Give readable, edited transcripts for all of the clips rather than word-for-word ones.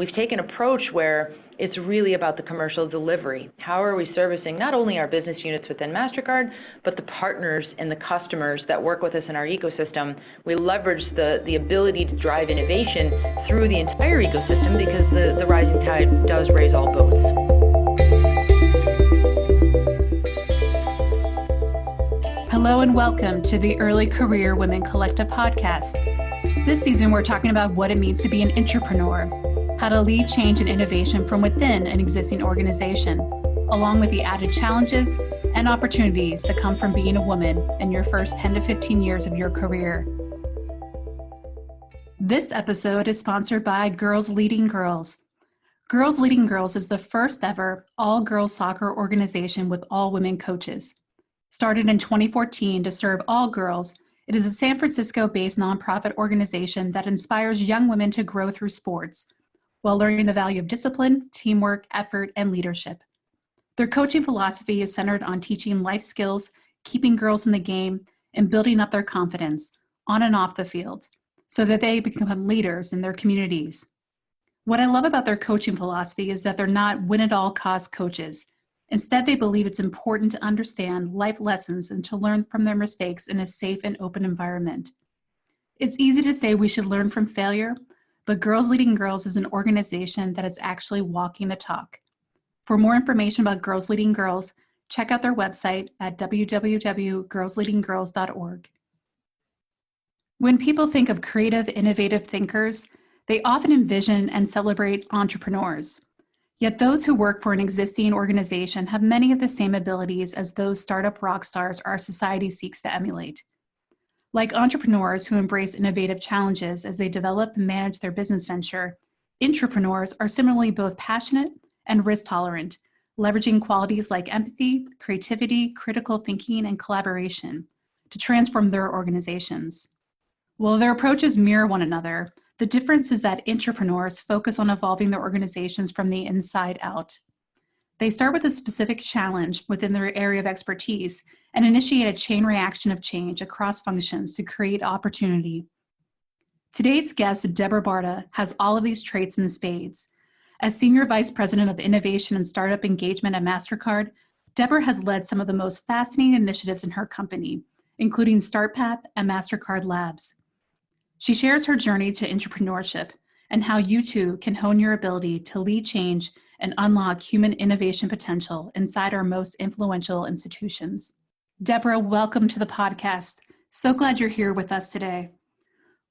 we've taken an approach where it's really about the commercial delivery. How are we servicing not only our business units within MasterCard, but the partners and the customers that work with us in our ecosystem? We leverage the ability to drive innovation through the entire ecosystem because the rising tide does raise all boats. Hello and welcome to the Early Career Women Collective podcast. This season, we're talking about what it means to be an entrepreneur, how to lead change and innovation from within an existing organization, along with the added challenges and opportunities that come from being a woman in your first 10 to 15 years of your career. This episode is sponsored by Girls Leading Girls. Girls Leading Girls is the first ever all-girls soccer organization with all women coaches. Started in 2014 to serve all girls, it is a San Francisco-based nonprofit organization that inspires young women to grow through sports while learning the value of discipline, teamwork, effort, and leadership. Their coaching philosophy is centered on teaching life skills, keeping girls in the game, and building up their confidence on and off the field so that they become leaders in their communities. What I love about their coaching philosophy is that they're not win-at-all-cost coaches. Instead, they believe it's important to understand life lessons and to learn from their mistakes in a safe and open environment. It's easy to say we should learn from failure, but Girls Leading Girls is an organization that is actually walking the talk. For more information about Girls Leading Girls, check out their website at www.girlsleadinggirls.org. When people think of creative, innovative thinkers, they often envision and celebrate entrepreneurs. Yet those who work for an existing organization have many of the same abilities as those startup rock stars our society seeks to emulate. Like entrepreneurs who embrace innovative challenges as they develop and manage their business venture, intrapreneurs are similarly both passionate and risk tolerant, leveraging qualities like empathy, creativity, critical thinking, and collaboration to transform their organizations. While their approaches mirror one another, the difference is that entrepreneurs focus on evolving their organizations from the inside out. They start with a specific challenge within their area of expertise and initiate a chain reaction of change across functions to create opportunity. Today's guest, Deborah Barda, has all of these traits in spades. As Senior Vice President of Innovation and Startup Engagement at MasterCard, Deborah has led some of the most fascinating initiatives in her company, including StartPath and MasterCard Labs. She shares her journey to entrepreneurship and how you too can hone your ability to lead change and unlock human innovation potential inside our most influential institutions. Deborah, welcome to the podcast. So glad you're here with us today.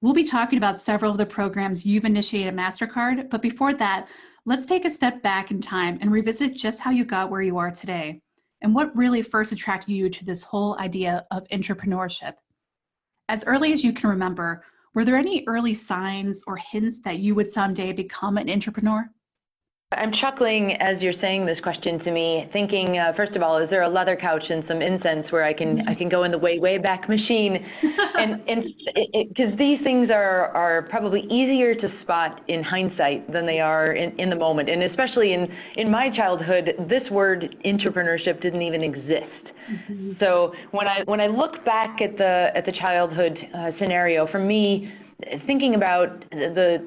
We'll be talking about several of the programs you've initiated at MasterCard, but before that, let's take a step back in time and revisit just how you got where you are today and what really first attracted you to this whole idea of entrepreneurship. As early as you can remember, were there any early signs or hints that you would someday become an entrepreneur? I'm chuckling as you're saying this question to me, thinking, first of all, is there a leather couch and some incense where I can go in the way back machine? and because these things are probably easier to spot in hindsight than they are in the moment. And especially in my childhood, this word entrepreneurship didn't even exist. Mm-hmm. So when I look back at the childhood scenario, for me, thinking about the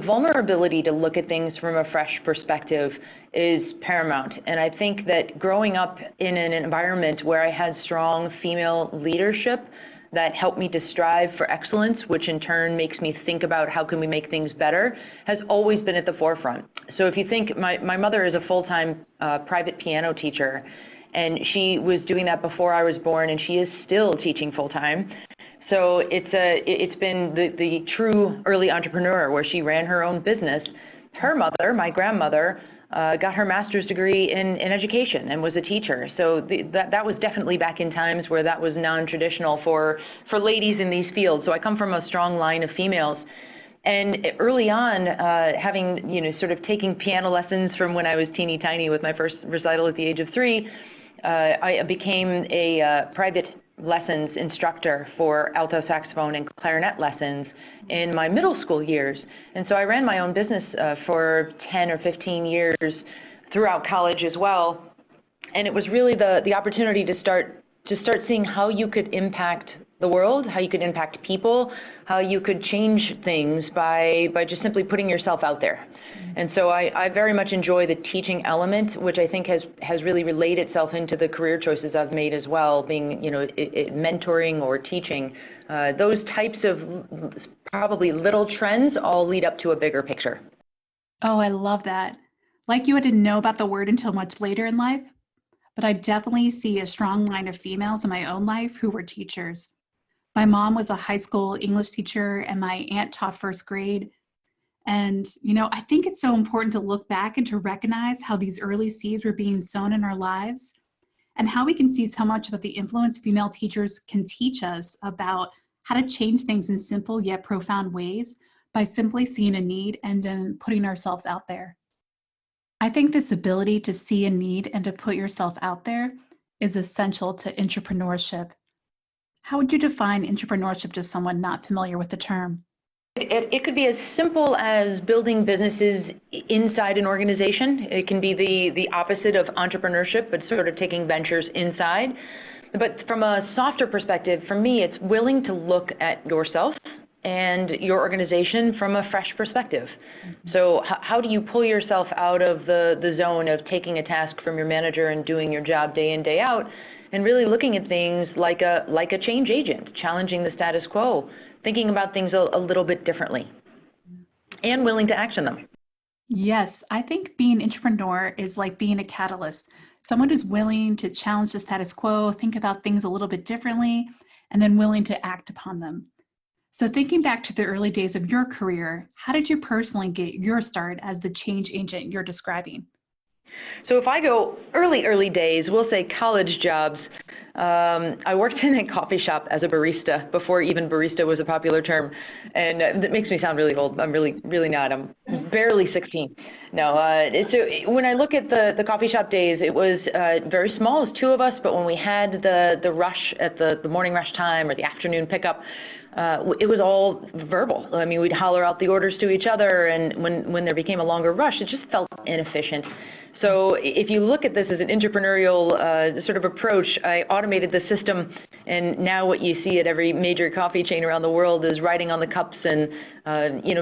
vulnerability to look at things from a fresh perspective is paramount. And I think that growing up in an environment where I had strong female leadership that helped me to strive for excellence, which in turn makes me think about how can we make things better, has always been at the forefront. So if you think, my mother is a full-time private piano teacher, and she was doing that before I was born, and she is still teaching full-time. So it's been the true early entrepreneur where she ran her own business. Her mother, my grandmother, got her master's degree in education and was a teacher. So that was definitely back in times where that was non-traditional for ladies in these fields. So I come from a strong line of females. And early on, having, taking piano lessons from when I was teeny tiny with my first recital at the age of 3, I became a private lessons instructor for alto saxophone and clarinet lessons in my middle school years. And so I ran my own business for 10 or 15 years throughout college as well. And it was really the opportunity to start seeing how you could impact the world, how you could impact people, how you could change things by just simply putting yourself out there. And so I very much enjoy the teaching element, which I think has really relayed itself into the career choices I've made as well, being, mentoring or teaching. Those types of probably little trends all lead up to a bigger picture. Oh, I love that. Like you, I didn't know about the word until much later in life, but I definitely see a strong line of females in my own life who were teachers. My mom was a high school English teacher and my aunt taught first grade. And, I think it's so important to look back and to recognize how these early seeds were being sown in our lives and how we can see so much about the influence female teachers can teach us about how to change things in simple yet profound ways by simply seeing a need and then putting ourselves out there. I think this ability to see a need and to put yourself out there is essential to entrepreneurship. How would you define entrepreneurship to someone not familiar with the term? It could be as simple as building businesses inside an organization. It can be the opposite of entrepreneurship, but sort of taking ventures inside. But from a softer perspective, for me, it's willing to look at yourself and your organization from a fresh perspective. So how do you pull yourself out of the zone of taking a task from your manager and doing your job day in, day out, and really looking at things like a change agent, challenging the status quo, thinking about things a little bit differently, and willing to action them. Yes, I think being an entrepreneur is like being a catalyst, someone who's willing to challenge the status quo, think about things a little bit differently, and then willing to act upon them. So thinking back to the early days of your career, how did you personally get your start as the change agent you're describing? So if I go early days, we'll say college jobs. I worked in a coffee shop as a barista before even barista was a popular term, and that makes me sound really old. I'm really not. I'm barely 16. No, so when I look at the coffee shop days, it was very small, it was two of us, but when we had the rush at the morning rush time or the afternoon pickup, it was all verbal. I mean, we'd holler out the orders to each other, and when there became a longer rush, it just felt inefficient. So if you look at this as an entrepreneurial sort of approach, I automated the system, and now what you see at every major coffee chain around the world is writing on the cups and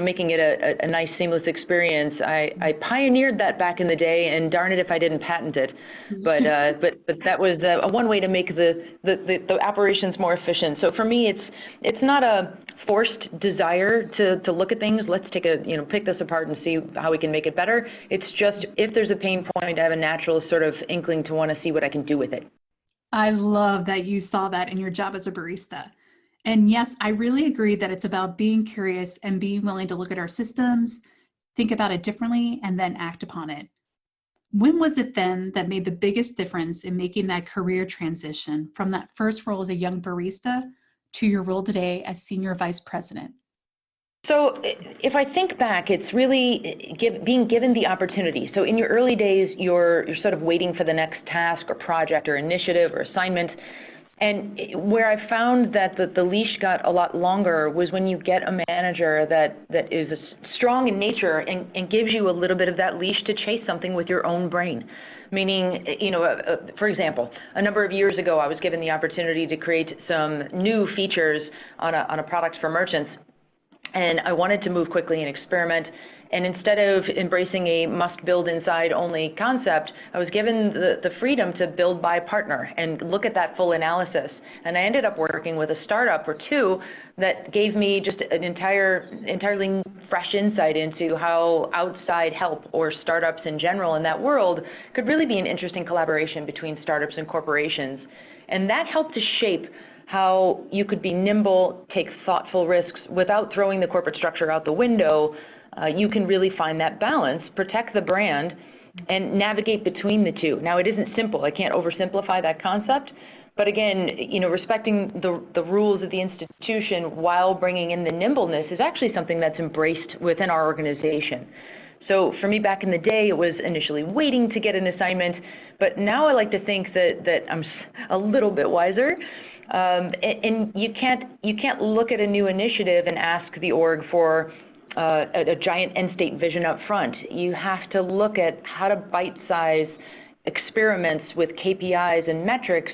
making it a nice seamless experience. I pioneered that back in the day, and darn it if I didn't patent it. But that was one way to make the operations more efficient. So for me, it's not a forced desire to look at things. Let's take pick this apart and see how we can make it better. It's just if there's a pain point, I have a natural sort of inkling to want to see what I can do with it. I love that you saw that in your job as a barista. And yes, I really agree that it's about being curious and being willing to look at our systems, think about it differently, and then act upon it. When was it then that made the biggest difference in making that career transition from that first role as a young barista to your role today as Senior Vice President? So if I think back, it's really being given the opportunity. So in your early days, you're sort of waiting for the next task or project or initiative or assignment. And where I found that the leash got a lot longer was when you get a manager that is strong in nature and gives you a little bit of that leash to chase something with your own brain. Meaning, for example, a number of years ago, I was given the opportunity to create some new features on a product for merchants. And I wanted to move quickly and experiment. And instead of embracing a must-build inside-only concept, I was given the freedom to build by partner and look at that full analysis. And I ended up working with a startup or two that gave me just an entirely fresh insight into how outside help or startups in general in that world could really be an interesting collaboration between startups and corporations. And that helped to shape how you could be nimble, take thoughtful risks without throwing the corporate structure out the window. You can really find that balance, protect the brand, and navigate between the two. Now, it isn't simple. I can't oversimplify that concept. But again, respecting the rules of the institution while bringing in the nimbleness is actually something that's embraced within our organization. So for me back in the day, it was initially waiting to get an assignment. But now I like to think that I'm a little bit wiser. And you can't look at a new initiative and ask the org for a giant end state vision up front. You have to look at how to bite-size experiments with KPIs and metrics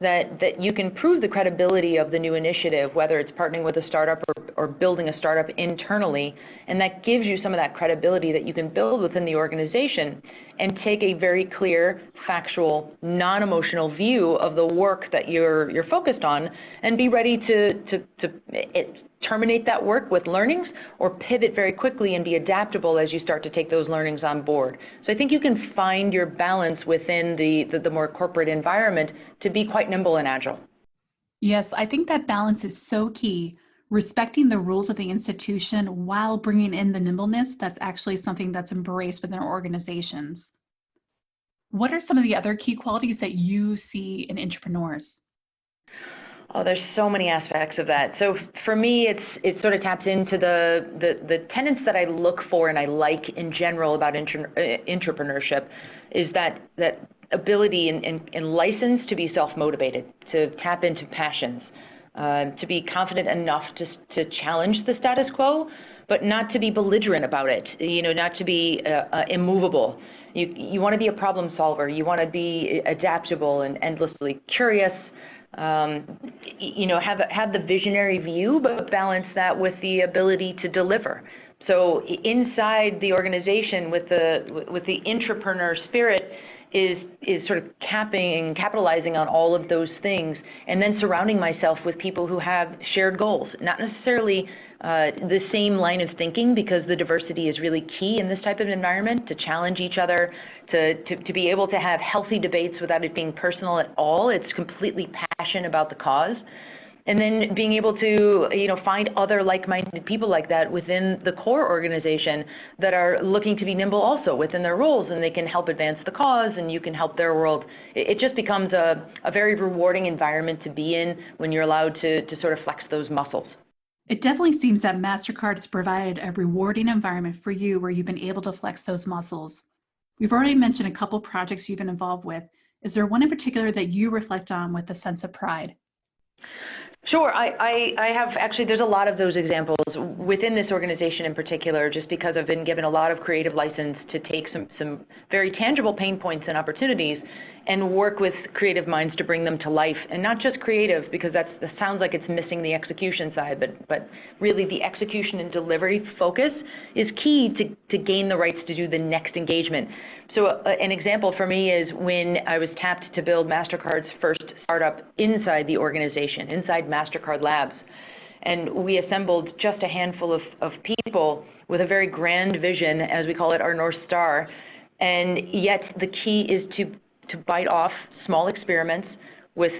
that you can prove the credibility of the new initiative, whether it's partnering with a startup or building a startup internally, and that gives you some of that credibility that you can build within the organization and take a very clear, factual, non-emotional view of the work that you're focused on, and be ready to terminate that work with learnings or pivot very quickly and be adaptable as you start to take those learnings on board. So I think you can find your balance within the more corporate environment to be quite nimble and agile. Yes, I think that balance is so key. Respecting the rules of the institution while bringing in the nimbleness that's actually something that's embraced within organizations. What are some of the other key qualities that you see in entrepreneurs? Oh, there's so many aspects of that. So for me, it sort of taps into the tenets that I look for and I like in general about entrepreneurship, is that ability and license to be self-motivated, to tap into passions, to be confident enough to challenge the status quo, but not to be belligerent about it, not to be immovable. You want to be a problem solver. You want to be adaptable and endlessly curious. Have the visionary view, but balance that with the ability to deliver. So inside the organization, with the entrepreneur spirit, is sort of capitalizing on all of those things, and then surrounding myself with people who have shared goals, not necessarily the same line of thinking, because the diversity is really key in this type of environment, to challenge each other, to be able to have healthy debates without it being personal at all. It's completely passion about the cause. And then being able to, find other like-minded people like that within the core organization that are looking to be nimble also within their roles, and they can help advance the cause and you can help their world. It just becomes a very rewarding environment to be in when you're allowed to sort of flex those muscles. It definitely seems that MasterCard has provided a rewarding environment for you where you've been able to flex those muscles. We've already mentioned a couple projects you've been involved with. Is there one in particular that you reflect on with a sense of pride? Sure. I have actually, there's a lot of those examples within this organization in particular, just because I've been given a lot of creative license to take some very tangible pain points and opportunities and work with creative minds to bring them to life. And not just creative, because that sounds like it's missing the execution side, but really the execution and delivery focus is key to gain the rights to do the next engagement. So an example for me is when I was tapped to build MasterCard's first startup inside the organization, inside MasterCard Labs. And we assembled just a handful of people with a very grand vision, as we call it, our North Star. And yet the key is to bite off small experiments with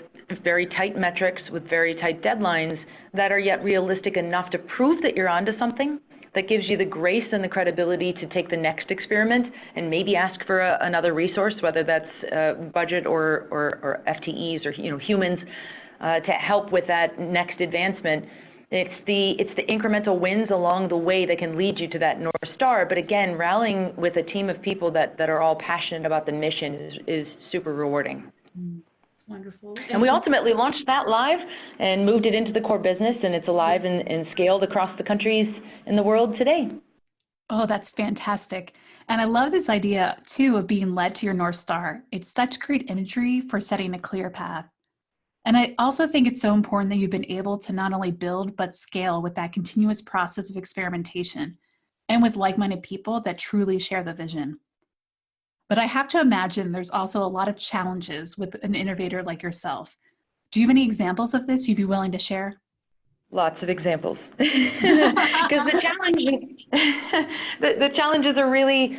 very tight metrics, with very tight deadlines that are yet realistic enough to prove that you're onto something, that gives you the grace and the credibility to take the next experiment and maybe ask for another resource, whether that's budget or FTEs or humans, to help with that next advancement. It's the incremental wins along the way that can lead you to that North Star. But again, rallying with a team of people that are all passionate about the mission is super rewarding. Wonderful. And we ultimately launched that live and moved it into the core business, and it's alive and scaled across the countries in the world today. Oh, that's fantastic. And I love this idea too of being led to your North Star. It's such great imagery for setting a clear path. And I also think it's so important that you've been able to not only build, but scale with that continuous process of experimentation and with like-minded people that truly share the vision. But I have to imagine there's also a lot of challenges with an innovator like yourself. Do you have any examples of this you'd be willing to share? Lots of examples, because the challenges are really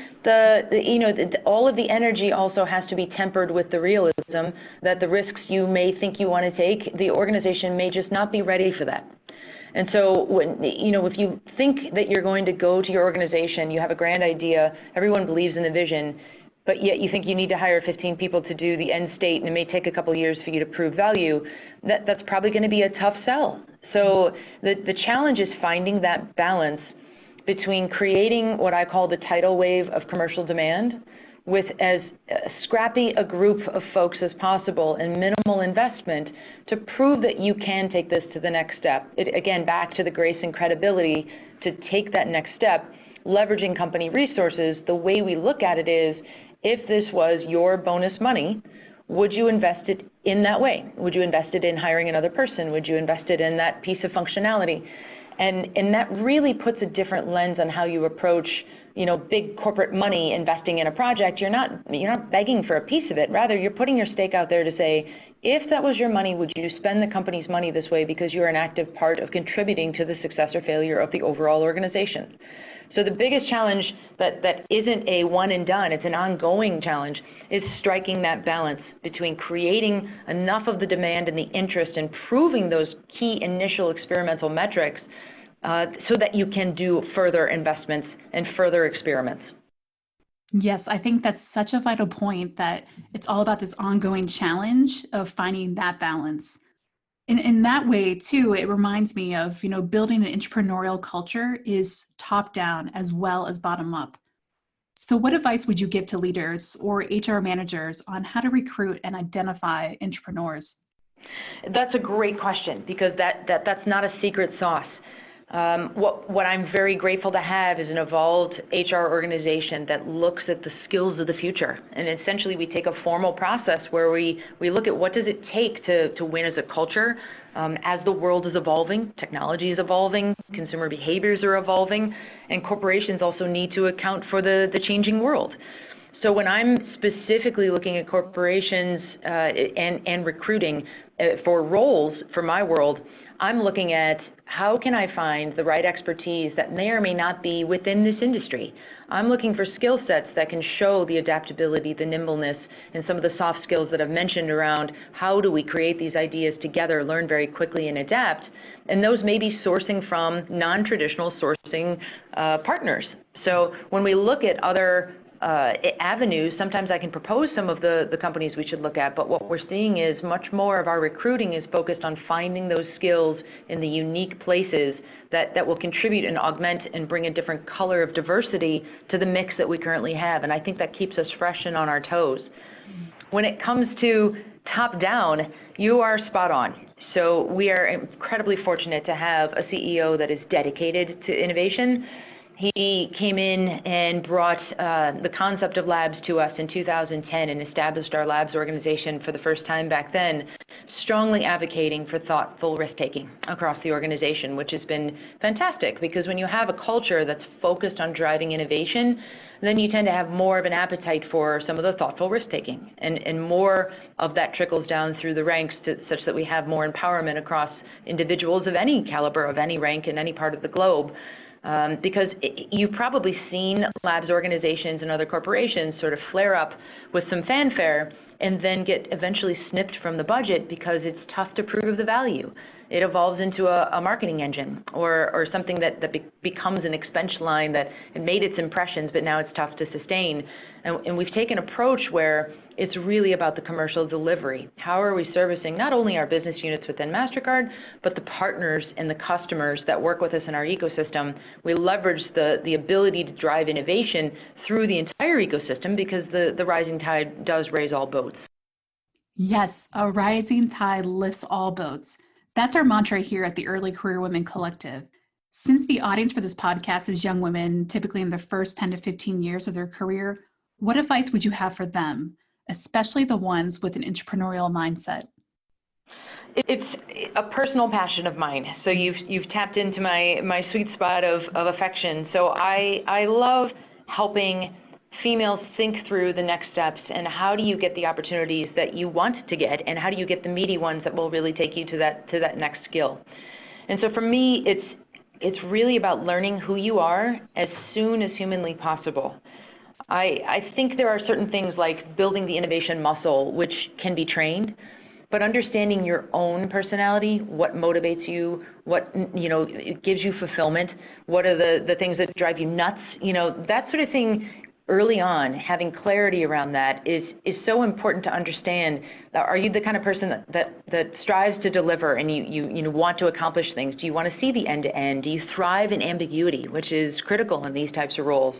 all of the energy also has to be tempered with the realism that the risks you may think you want to take, the organization may just not be ready for that. And so when, if you think that you're going to go to your organization, you have a grand idea, everyone believes in the vision, but yet you think you need to hire 15 people to do the end state, and it may take a couple of years for you to prove value, that's probably going to be a tough sell. So the challenge is finding that balance between creating what I call the tidal wave of commercial demand with as scrappy a group of folks as possible and minimal investment to prove that you can take this to the next step. Again, back to the grace and credibility to take that next step, leveraging company resources. The way we look at it is, if this was your bonus money, would you invest it in that way? Would you invest it in hiring another person? Would you invest it in that piece of functionality? And that really puts a different lens on how you approach, big corporate money investing in a project. You're not begging for a piece of it. Rather, you're putting your stake out there to say, if that was your money, would you spend the company's money this way because you're an active part of contributing to the success or failure of the overall organization? So the biggest challenge that isn't a one and done, it's an ongoing challenge, is striking that balance between creating enough of the demand and the interest and proving those key initial experimental metrics so that you can do further investments and further experiments. Yes, I think that's such a vital point, that it's all about this ongoing challenge of finding that balance. In that way, too, it reminds me of, building an entrepreneurial culture is top down as well as bottom up. So what advice would you give to leaders or HR managers on how to recruit and identify entrepreneurs? That's a great question, because that's not a secret sauce. What I'm very grateful to have is an evolved HR organization that looks at the skills of the future. And essentially, we take a formal process where we look at what does it take to win as a culture as the world is evolving, technology is evolving, consumer behaviors are evolving, and corporations also need to account for the changing world. So when I'm specifically looking at corporations and recruiting for roles for my world, I'm looking at how can I find the right expertise that may or may not be within this industry. I'm looking for skill sets that can show the adaptability, the nimbleness, and some of the soft skills that I've mentioned around how do we create these ideas together, learn very quickly, and adapt. And those may be sourcing from non-traditional sourcing partners. So when we look at other avenues, sometimes I can propose some of the companies we should look at, but what we're seeing is much more of our recruiting is focused on finding those skills in the unique places that will contribute and augment and bring a different color of diversity to the mix that we currently have. And I think that keeps us fresh and on our toes. When it comes to top down, you are spot on. So we are incredibly fortunate to have a CEO that is dedicated to innovation. He came in and brought the concept of labs to us in 2010 and established our labs organization for the first time back then, strongly advocating for thoughtful risk-taking across the organization, which has been fantastic, because when you have a culture that's focused on driving innovation, then you tend to have more of an appetite for some of the thoughtful risk-taking, and more of that trickles down through the ranks such that we have more empowerment across individuals of any caliber, of any rank in any part of the globe. Because you've probably seen labs organizations and other corporations sort of flare up with some fanfare and then get eventually snipped from the budget because it's tough to prove the value. It evolves into a marketing engine or something that becomes an expense line that it made its impressions, but now it's tough to sustain. And we've taken an approach where it's really about the commercial delivery. How are we servicing not only our business units within MasterCard, but the partners and the customers that work with us in our ecosystem? We leverage the ability to drive innovation through the entire ecosystem, because the rising tide does raise all boats. Yes, a rising tide lifts all boats. That's our mantra here at the Early Career Women Collective. Since the audience for this podcast is young women, typically in the first 10 to 15 years of their career, what advice would you have for them, especially the ones with an entrepreneurial mindset? It's a personal passion of mine. So you've tapped into my sweet spot of affection. So I love helping females think through the next steps and how do you get the opportunities that you want to get, and how do you get the meaty ones that will really take you to that next skill. And so for me, it's really about learning who you are as soon as humanly possible. I think there are certain things like building the innovation muscle, which can be trained, but understanding your own personality, what motivates you, what it gives you fulfillment, what are the things that drive you nuts, that sort of thing. Early on, having clarity around that is so important to understand. Are you the kind of person that strives to deliver and you want to accomplish things? Do you want to see the end to end? Do you thrive in ambiguity, which is critical in these types of roles?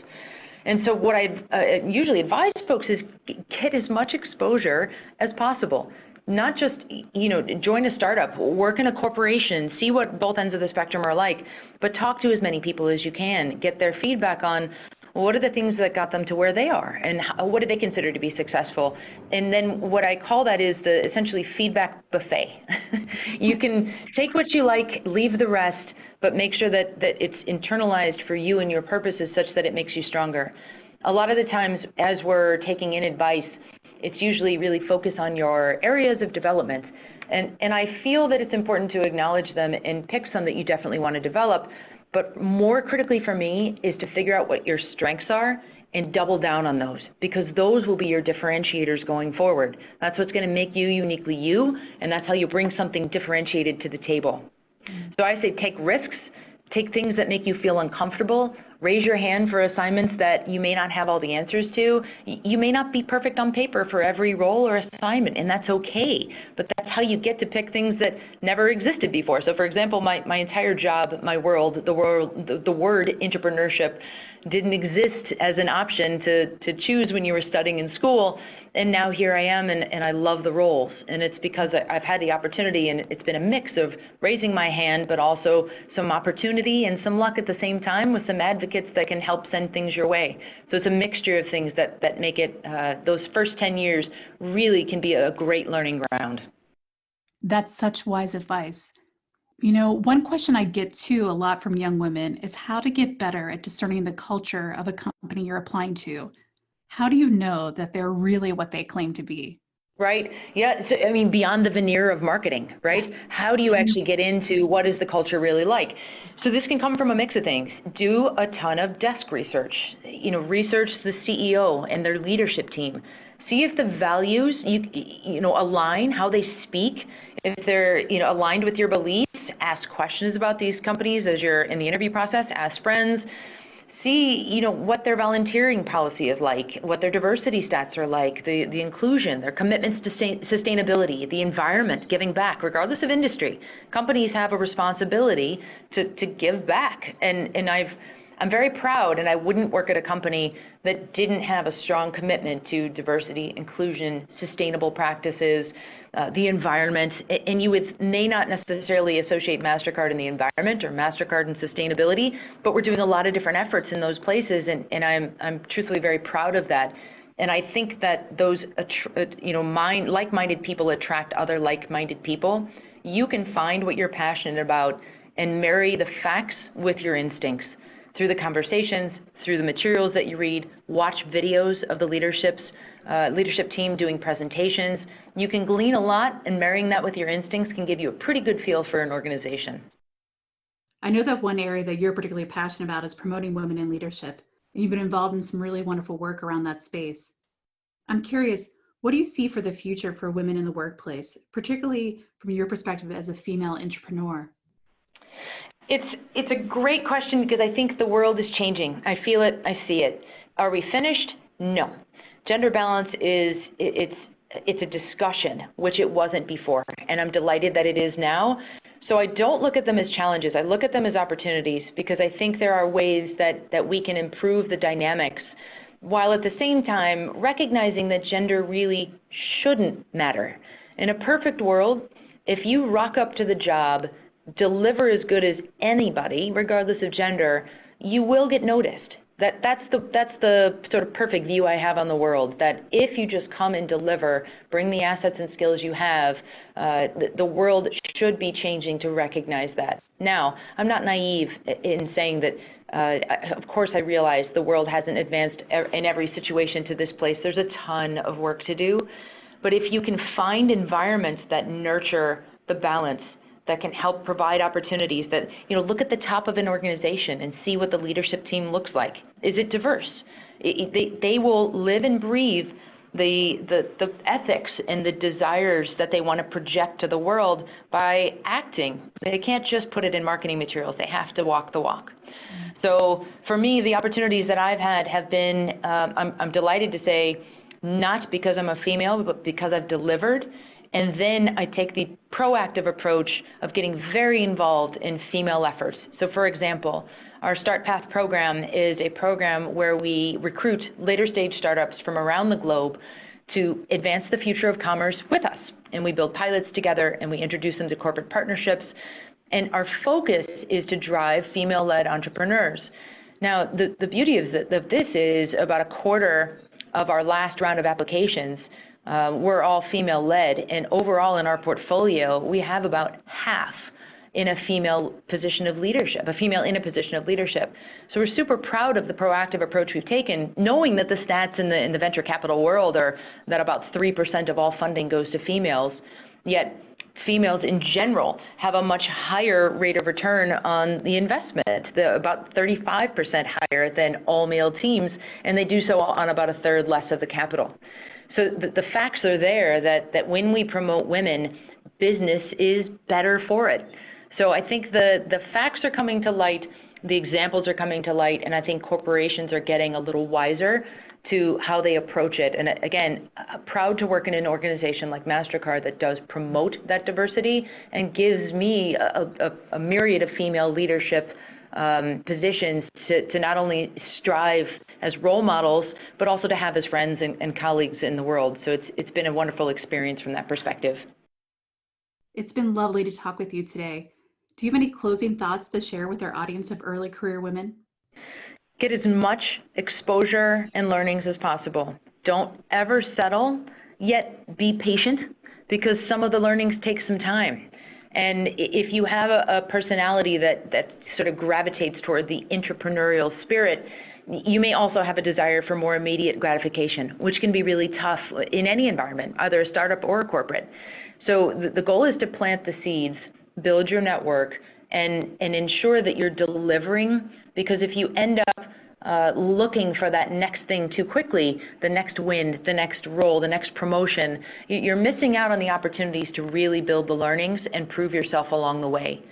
And so what I usually advise folks is get as much exposure as possible. Not just, join a startup, work in a corporation, see what both ends of the spectrum are like, but talk to as many people as you can, get their feedback on what are the things that got them to where they are, and what do they consider to be successful? And then what I call that is the essentially feedback buffet. You can take what you like, leave the rest, but make sure that it's internalized for you and your purposes such that it makes you stronger. A lot of the times as we're taking in advice, it's usually really focused on your areas of development. And I feel that it's important to acknowledge them and pick some that you definitely want to develop. But more critically for me is to figure out what your strengths are and double down on those, because those will be your differentiators going forward. That's what's going to make you uniquely you, and that's how you bring something differentiated to the table. So I say take risks, take things that make you feel uncomfortable, raise your hand for assignments that you may not have all the answers to. You may not be perfect on paper for every role or assignment, and that's okay, but that's how you get to pick things that never existed before. So for example, my entire job, my world, the word entrepreneurship didn't exist as an option to choose when you were studying in school. And now here I am, and I love the roles. And it's because I've had the opportunity, and it's been a mix of raising my hand, but also some opportunity and some luck at the same time with some advocates that can help send things your way. So it's a mixture of things that make it, those first 10 years really can be a great learning ground. That's such wise advice. You know, one question I get too a lot from young women is how to get better at discerning the culture of a company you're applying to. How do you know that they're really what they claim to be? Right. Yeah. So, I mean, beyond the veneer of marketing, right? How do you actually get into what is the culture really like? So this can come from a mix of things. Do a ton of desk research. You know, research the CEO and their leadership team. See if the values you know align, how they speak. If they're aligned with your beliefs, ask questions about these companies as you're in the interview process. Ask friends. See, what their volunteering policy is like, what their diversity stats are like, the inclusion, their commitments to sustainability, the environment, giving back, regardless of industry. Companies have a responsibility to give back, and I'm very proud, and I wouldn't work at a company that didn't have a strong commitment to diversity, inclusion, sustainable practices, the environment, and you may not necessarily associate MasterCard in the environment or MasterCard in sustainability, but we're doing a lot of different efforts in those places, and I'm truthfully very proud of that. And I think that those, like-minded people attract other like-minded people. You can find what you're passionate about and marry the facts with your instincts through the conversations, through the materials that you read, watch videos of the leadership team doing presentations. You can glean a lot, and marrying that with your instincts can give you a pretty good feel for an organization. I know that one area that you're particularly passionate about is promoting women in leadership, and you've been involved in some really wonderful work around that space. I'm curious, what do you see for the future for women in the workplace, particularly from your perspective as a female entrepreneur? It's a great question because I think the world is changing. I feel it, I see it. Are we finished? No. Gender balance it's a discussion, which it wasn't before, and I'm delighted that it is now. So I don't look at them as challenges. I look at them as opportunities because I think there are ways that we can improve the dynamics, while at the same time recognizing that gender really shouldn't matter. In a perfect world, if you rock up to the job, deliver as good as anybody, regardless of gender, you will get noticed. That's the sort of perfect view I have on the world, that if you just come and deliver, bring the assets and skills you have, the world should be changing to recognize that. Now, I'm not naive in saying that, of course I realize the world hasn't advanced in every situation to this place. There's a ton of work to do. But if you can find environments that nurture the balance, that can help provide opportunities, that, look at the top of an organization and see what the leadership team looks like. Is it diverse? They will live and breathe the ethics and the desires that they want to project to the world by acting. They can't just put it in marketing materials. They have to walk the walk. So for me, the opportunities that I've had have been, I'm delighted to say, not because I'm a female, but because I've delivered. And then I take the proactive approach of getting very involved in female efforts. So for example, our Start Path program is a program where we recruit later stage startups from around the globe to advance the future of commerce with us. And we build pilots together and we introduce them to corporate partnerships. And our focus is to drive female-led entrepreneurs. Now, the beauty of this is about a quarter of our last round of applications were all female-led, and overall in our portfolio, we have about half in a female position of leadership, a female in a position of leadership. So we're super proud of the proactive approach we've taken, knowing that the stats in the venture capital world are that about 3% of all funding goes to females, yet females in general have a much higher rate of return on the investment, about 35% higher than all male teams, and they do so on about a third less of the capital. So the facts are there that when we promote women, business is better for it. So I think the facts are coming to light, the examples are coming to light, and I think corporations are getting a little wiser to how they approach it. And again, proud to work in an organization like MasterCard that does promote that diversity and gives me a myriad of female leadership positions to not only strive as role models, but also to have as friends and colleagues in the world. So it's been a wonderful experience from that perspective. It's been lovely to talk with you today. Do you have any closing thoughts to share with our audience of early career women? Get as much exposure and learnings as possible. Don't ever settle, yet be patient, because some of the learnings take some time. And if you have a personality that sort of gravitates toward the entrepreneurial spirit, you may also have a desire for more immediate gratification, which can be really tough in any environment, either a startup or a corporate. So the goal is to plant the seeds, build your network, and ensure that you're delivering, because if you end up looking for that next thing too quickly, the next win, the next role, the next promotion, you're missing out on the opportunities to really build the learnings and prove yourself along the way.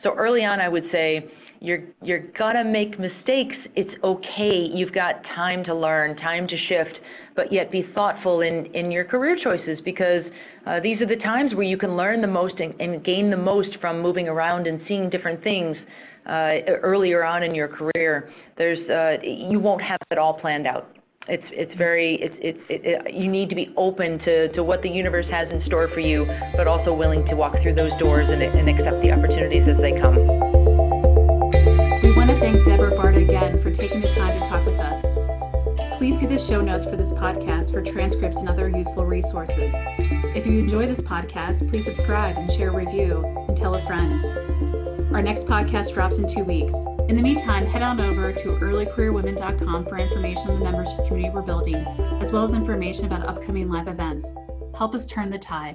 So early on, I would say, you're gonna make mistakes. It's okay. You've got time to learn, time to shift, but yet be thoughtful in your career choices, because these are the times where you can learn the most and gain the most from moving around and seeing different things earlier on in your career. You won't have it all planned out. You need to be open to what the universe has in store for you, but also willing to walk through those doors and accept the opportunities as they come. We want to thank Deborah Barda again for taking the time to talk with us. Please see the show notes for this podcast for transcripts and other useful resources. If you enjoy this podcast, please subscribe and share a review and tell a friend. Our next podcast drops in 2 weeks. In the meantime, head on over to earlycareerwomen.com for information on the membership community we're building, as well as information about upcoming live events. Help us turn the tide.